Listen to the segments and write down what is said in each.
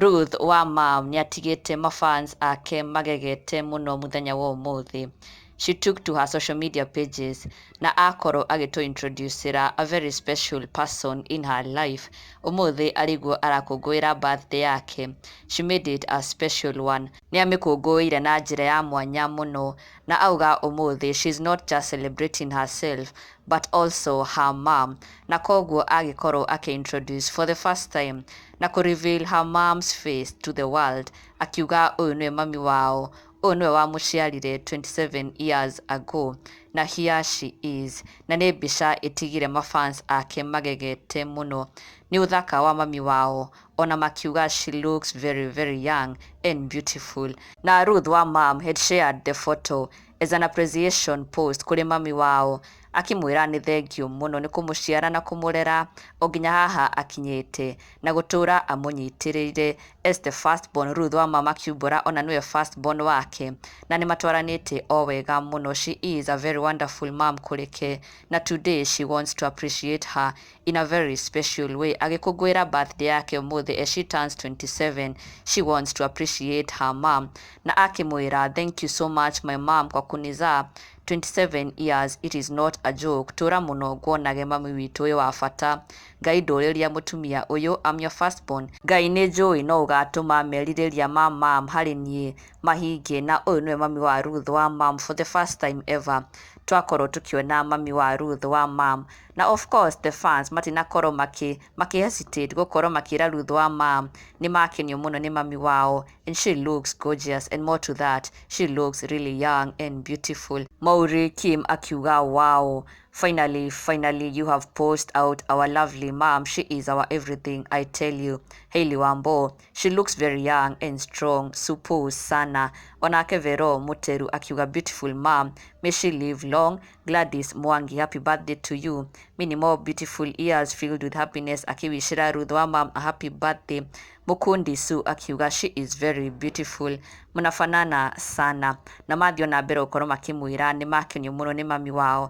Ruth wa Mam niatigite mafans ake magegete muno muthenya wa umuthi. She took to her social media pages na akorwo agito introducera a very special person in her life. Umuthi ariguo arakungwira birthday yake. She made it a special one. Ni amikungwire na njira ya mwanya muno na auga umuthi she's not just celebrating herself but also her mom. Na koguo agikorwo introduce for the first time na reveal her mom's face to the world, akiuga uyu niwe mami wao, uyu niwe wamuciarire 27 years ago, na here she is. Na nĩ mbica itigire mafans ake magegete muno. Ni uthaka wa mami wao, ona makiuga she looks very very young and beautiful. Na Ruth wa Mam had shared the photo as an appreciation post kuri mami wao, akimwira ni thengio muno ni kumuciara na kumurera o nginya haha akinyite na gutura amunyitirire as the firstborn. Ruth wa Mama Kuumbûra ona niwe firstborn wake na ni matwaranite o wega muno. She is a very wonderful mom kurike na today she wants to appreciate her in a very special way. Agikungwira birthday yake umuthi as she turns 27. She wants to appreciate her mom na akimwira, thank you so much my mom kwa kunizaa 27 years. It is not a joke. Tura muno gwonage mami witu uyu wa bata. Ngai nduriria mutumia uyu, I'm your firstborn. Ngai ni njui no ugatuma meririria ma mam hari nie mahinge, na uyu niwe mami wa Ruth wa Mam for the first time ever. Twakorwo tukiona mami wa Ruth wa Mam na of course the fans matinakorwo maki hesitate gukorwo makira Ruth wa Mam ni makenio muno ni mami wao, and she looks gorgeous, and more to that, she looks really young and beautiful. Mauri Kim akiuga, wow, finally you have posted out our lovely mom. She is our everything, I tell you. Hailey Wambo, she looks very young and strong, suppose sana. Onake Vero Muteru akiuga, beautiful mom, may she live long. Gladys Mwangi, happy birthday to you. Many more beautiful years filled with happiness. Akiwishira Ruth wa Mam a happy birthday. Mukundi Su akiuga, she is very beautiful, munafanana sana. Na mathio na mbere ukorwo makimwira ni makenio muno ni mami wao,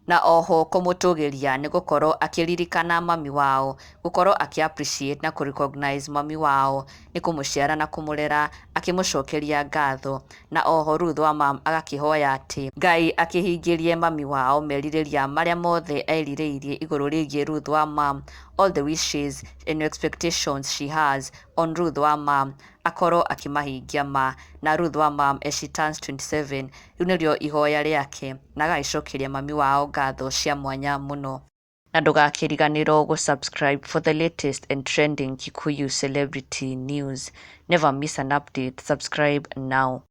na oho kumutugiria ni gukorwo akiririkana mami wao, gukorwo appreciate na recognize mami wao ni kumuciara na kumurera, akimucokeria ngatho. Na oho Ruth wa Mam agakihoya ati Ngai akihingirie mami wao meririria maria mothe eririirie iguru rigie Ruth wa Mam, all the wishes and expectations she has on Ruth wa Mam akorwo akimahingia ma. Na Ruth wa Mam as she turns 27, riu nirio ihoya riake na agaicokeria mami wao ngatho cia mwanya muno. Na ndugakiriganirwo gusubscribe for the latest and trending Kikuyu celebrity news. Never miss an update. Subscribe now.